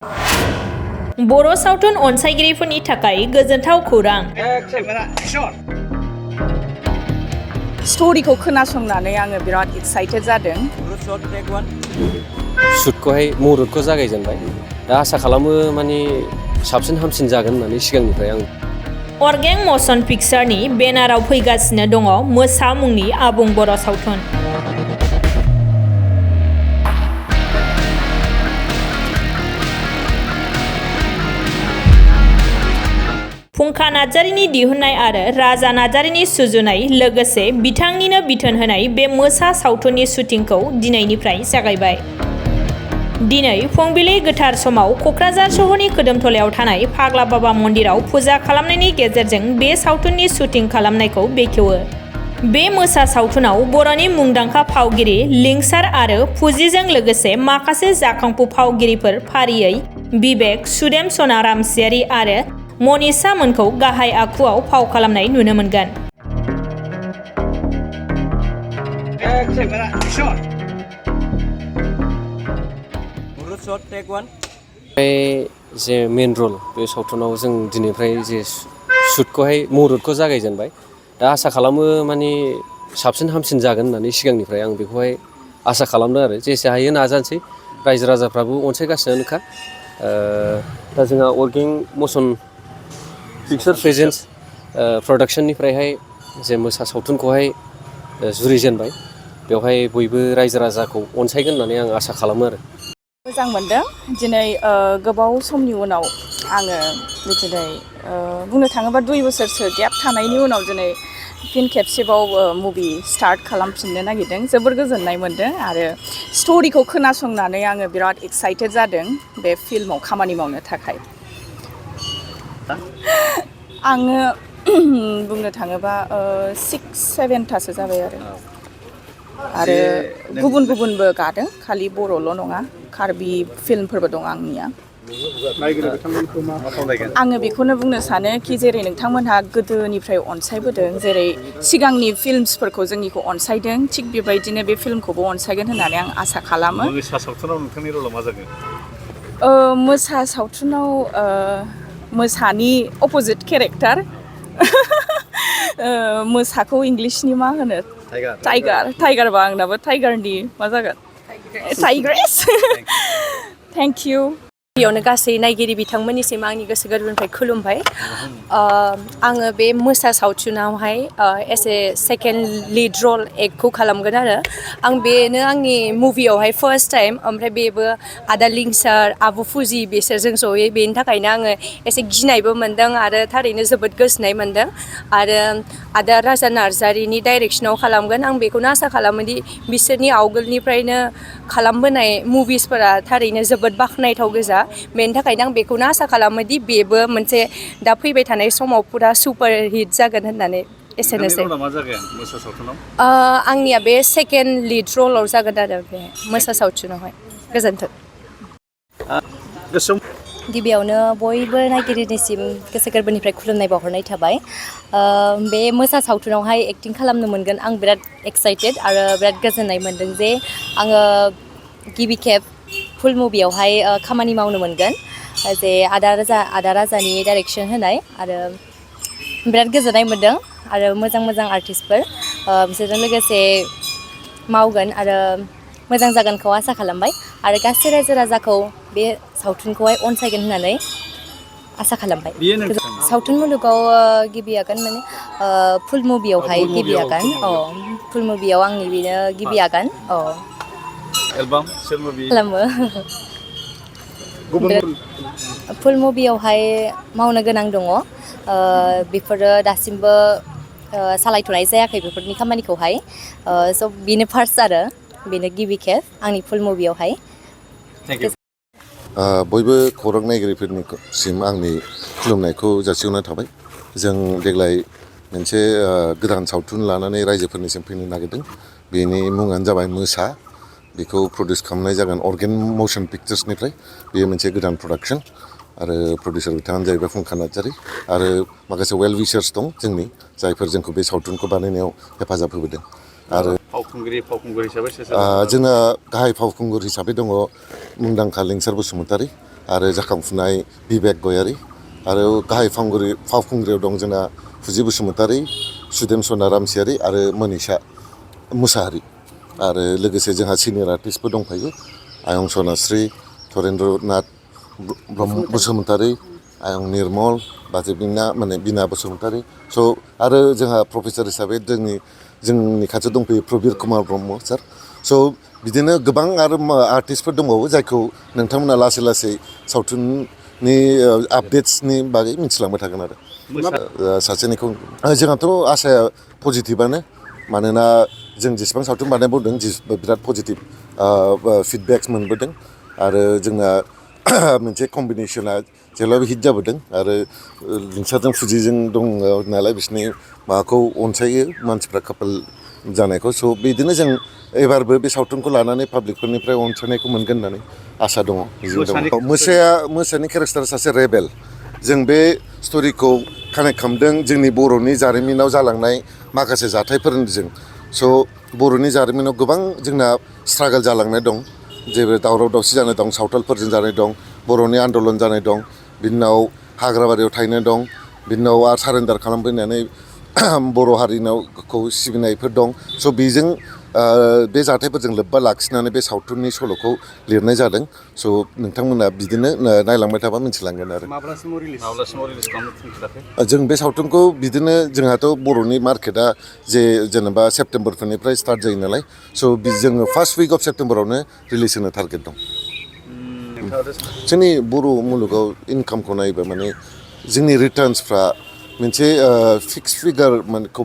बर' सावथुन अनसायगिरिफोरनि थाखाय गोजोनथाव खौरां। स्ट'रिखौ खोनासंनानै आङो बिराद एक्साइटेड जादों। शुटखौहाय मुहुरतखौ जागायजेनबाय। दा आसा खालामो माने साबसिन हामसिन जागोन होननानै सिगांनिफ्राय आं। अर्गें मशन पिक्चारनि बेनाराव फैगासिनो दङ मोसा मुंनि आबुं बर' सावथुन। फुंखा नार्जारिनि दिहुननाय आरो राजा नार्जारिनि सुजुनाय लोगोसे बिथांनिनो बिथोन होनाय बे मोसा सावथुननि शुटिंखौ दिनैनिफ्राय जागायबाय। दिनै फुंबिलि गोथार समाव क'क्राझार सहरनि खोदोमथलायाव थानाय फाग्ला बाबा मन्दिराव फुजा खालामनायनि गेजेरजों बे सावथुननि शुटिं खालामनायखौ बेखेवो। बे मोसा सावथुनाव बर'नि मुंदांखा फावगिरि लिंसार आरो फुजिजों लोगोसे माखासे जाखांफु फावगिरिफोर फारियै बिबेक, सुदेम सना रामसियारि आरो मनीषा मोनखौ गाहाय आखुआव फाव खालामनाय नुनो मोनगोन। जे मेन रल बे सावथुनाव जों दिनैनिफ्राय जे शुटखौहाय मुहुरतखौ जागायजेनबाय। दा आसा खालामो माने साबसिन हामसिन जागोन होननानै सिगांनिफ्राय आं बेखौहाय आसा खालामदों आरो जेसे हायो नाजानोसै। रायजो राजाफ्राबो अनसायगासिनोखा। दा जोंहा अर्गें मशन पिक्चार प्रेजेन्स प्रडाक्शननिफ्रायहाय जे मोसा सावथुनखौहाय जुरिजेनबाय। बेवहाय बयबो रायजो राजाखौ अनसायगोन होननानै आं आसा खालामो आरो। मोजां मोनदों। दिनै गोबाव समनि उनाव आङो दिनै बुंनो थाङोबा 2 बोसोरसो गेप थानायनि उनाव दिनै फिन खेबसेबाव मुभि स्टार्ट खालामफिननो नागिरदों। जोबोर गोजोननाय मोनदों आरो स्ट'रिखौ खोनासंनानै आङो बिराद एक्साइटेड जादों बे फिल्माव खामानि मावनो थाखाय। आङो बुंनो थाङोबा 6-7थासो जाबाय आरो गुबुन गुबुनबो गादों, खालि बर'ल' नङा, कार्बि फिल्मफोरबो दं आंनिया। आङो बेखौनो बुंनो सानो कि जेरै नोंथांमोनहा गोदोनिफ्राय अनसायबोदों, जेरै सिगांनि फिल्मसफोरखौ जोंनिखौ अनसायदों, थिग बेबायदिनो बे फिल्मखौबो अनसायगोन होननानै आं आसा खालामो। मोसा सावथुनाव नोंथांनि रला मा जागोन? मोसा सावथुनाव मोसानि अपोजिट केरेक्टार। मोसाखौ इंलिशनि मा होनो? टाइगारबा आंनाबो टाइगारनि मा जागोन? टाइग्रेस। Thank you. गिबियावनो गासै नायगिरि बिथांमोननिसिम आंनि गोसो गोरबोनिफ्राय खुलुमबाय। आङो बे मोसा सावथुनावहाय एस ए सेकेन्ड लिड रल एक्टखौ खालामगोन आरो आं बेनो आंनि मुभियावहाय फार्स्ट टाइम। ओमफ्राय बेबो आदा लिंसार, आब' फुजि बिसोरजों जयै, बेनि थाखायनो आङो एसे गिनायबो मोनदों आरो थारैनो जोबोद गोजोननाय मोनदों। आरो आदा राजा नार्जारिनि डाइरेक्सनाव खालामगोन। आं बेखौनो आसा खालामोदि बिसोरनि आवगोलनिफ्रायनो खालामबोनाय मुभिसफोरा थारैनो जोबोद बाख्नायथाव गोजा। बेनि थाखायनो आं बेखौनो आसा खालामोदि बेबो मोनसे दा फैबाय थानाय समाव फुरा सुपार हिट जागोन होननानै। एसेनोसै। आंनिया बे सेकेन्ड लिड रलाव जागोन आरो बे मोसा सावथुनावहाय। गोजोन्थों। गिबियावनो बयबो नायगिरिनिसिम गोसो गोरबोनिफ्राय खुलुमनाय बावहरनाय थाबाय। बे मोसा सावथुनावहाय एक्टिं खालामनो मोनगोन आं बिराद एक्साइटेड आरो बिराद गोजोननाय मोनदों जे आङो गिबि खेब फुल मुभियावहाय खामानि मावनो मोनगोन, जे आदा राजानि डाइरेक्सन होनाय। आरो बिराद गोजोननाय मोनदों आरो मोजां मोजां आर्टिस्टफोर बिसोरजों लोगोसे मावगोन आरो मोजां जागोनखौ आसा खालामबाय आरो गासै रायजो राजाखौ बे सावथुनखौहाय अनसायगोन होननानै आसा खालामबाय। सावथुन मुलुगाव गिबि आगान माने फुल मुभियावहाय गिबि आगान। फुल मुभियाव आंनि बेनो गिबि आगान। खालामो। फुल मुभियावहाय मावनो गोनां दङ। बेफोरो दासिमबो सालायथ'नाय जायाखै बेफोरनि खामानिखौहाय। स' बेनो फार्स्ट आरो बेनो गिबि खेब आंनि फुल मुभियावहाय। बयबो खौरां नायगिरिफोरनिसिम आंनि खुलुमनायखौ जासिहरनाय थाबाय। जों देग्लाय मोनसे गोदान सावथुन लानानै रायजोफोरनिसिम फैनो नागिरदों। बेनि मुङानो जाबाय मोसा। बेखौ प्रडिउस खालामनाय जागोन अर्गेन मशन पिक्चार्सनिफ्राय। बेयो मोनसे गोदान प्रडाक्सन आरो प्रडिउसार बिथाङानो जाहैबाय फुंखा नार्जारि आरो माखासे वेल विशार्स दं जोंनि, जायफोर जोंखौ बे सावथुनखौ बानायनायाव हेफाजाब होबोदों। आरो फावखुंगुर हिसाबै जोंना गाहाय फावखुंगुर हिसाबै दङ मुंदांखा लिंसार बसुमतारी आरो जाखांफुनाय बिबेक गयारि आरो गाहाय फावखुंग्रियाव दं जोंना फुजि बसुमतारी सुदेम सना रामसियारि आरो मनिषा मुसाहारि आरो लोगोसे जोंहा सिनियर आर्टिस्टबो दंफायो आयं सनास्रि धरेन्द्र नाथ बसुमतारी आयं निर्मल बाजै बिना बसुमतारी स' आरो जोंहा प्रफेसर हिसाबै जोंनि खाथियाव दंफैयो प्रबिर कुमार ब्रह्म सार स' बिदिनो गोबां आरो आर्टिस्टफोर दंबावो जायखौ नोंथांमोना लासै लासै सावथुननि आपडेट्सनि बागै मिथिलांबाय थागोन आरो सासेनिखौ जोंहाथ' आसाया पजिटिभआनो मानोना जों जेसेबां सावथुन बानायबावदों बिराद पजिटिभ फिडबेक्स मोनबोदों आरो जोंना मोनसे कम्बिनेसना जेब्लाबो हिट जाबोदों आरो लिंसारजों फुजिजों दङ नालाय बिसोरनि माबाखौ अनसायो मानसिफ्रा कापोल जानायखौ स' बिदिनो जों एबारबो बे सावथुनखौ लानानै पाब्लिकफोरनिफ्राय अनसायनायखौ मोनगोन होननानै आसा दङ मोसानि केरेक्टारा सासे रेबेल जों बे स्ट'रिखौ कानेक्ट खालामदों जोंनि बर'नि जारिमिनाव जालांनाय माखासे जाथायफोरजों स' बर'नि जारिमिनाव गोबां जोंना स्ट्रागोल जालांनाय दं जेबो दावराव दावसि जानाय दं सावथालफोरजों जानाय दं बर'नि आन्दलन जानाय दं बिनि उनाव हाग्राबारियाव थाहैनाय दं बिनि उनाव आरो सारेन्डार खालामफैनानै बर' हारिखौ सिबिनायफोर दं स' बेजों बे जाथायफोरजों लोब्बा लाखिनानै बे सावथुननि सल'खौ लिरनाय जादों स' नोंथांमोना बिदिनो नायलांबाय थाबा मिथिलांगोन आरो माब्लासिमाव रिलिज खालामनो थांखियाखै जों बे सावथुनखौ बिदिनो जोंहाथ' बर'नि मार्केटआ जेनेबा सेप्तेम्बरफोरनिफ्राय स्टार्ट जायो नालाय स' जोङो फार्स्ट उइक अफ सेप्तेम्बरावनो रिलिज होनो टारगेट दं जोंनि बर' मुलुगाव इनकामखौ नायोबा माने जोंनि रिटार्न्सफ्रा मोनसे फिक्स फिगारखौ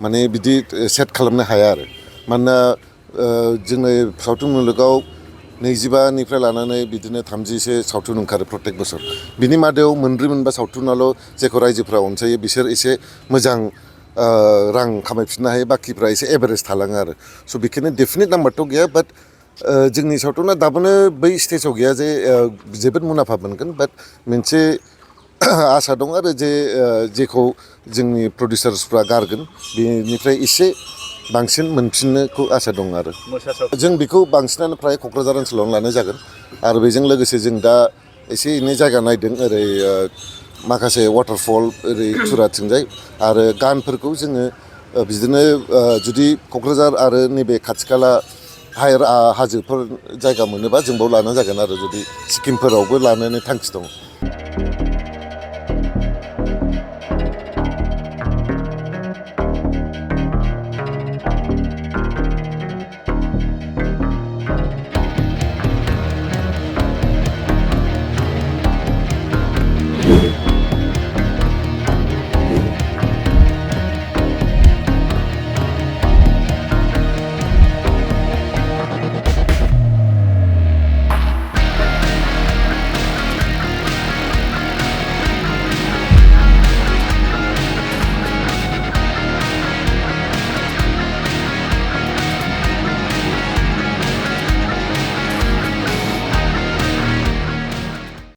माने बिदि सेट खालामनो हाया आरो मानोना जोंनि सावथुन मुलुगाव 25निफ्राय लानानै बिदिनो 30सो सावथुन ओंखारो प्रत्येक बोसोर बिनि मादायाव 2-3 सावथुनाल' जेखौ रायजोफ्रा अनसायो बिसोर एसे मोजां रां खामायफिननो हायो बाखिफ्रा एसे एभारेज थालाङो आरो स' बेखायनो डेफिनेट नाम्बारथ' गैया बाट जोंनि सावथुना दाबोनो बै स्टेजाव गैया जे जोबोद मुलाम्फा मोनगोन बाट मोनसे आसा दं आरो जेखौ जोंनि प्रडिउसार्सफ्रा गारगोन बेनिफ्राय एसे बांसिन मोनफिननोखौ आसा दं आरो जों बेखौ बांसिनानो फ्राय क'क्राझार ओनसोलावनो लानाय जागोन आरो बेजों लोगोसे जों दा एसे एनै जायगा नायदों ओरै माखासे वाटारफल ओरै थुराथिंजाय आरो गानफोरखौ जोङो बिदिनो जुदि क'क्राझार आरो नैबे खाथि खाला हाजोफोर जायगा मोनोबा जों बाव लानाय जागोन आरो जुदि सिक्किमफोरावबो लानानै थांखि दं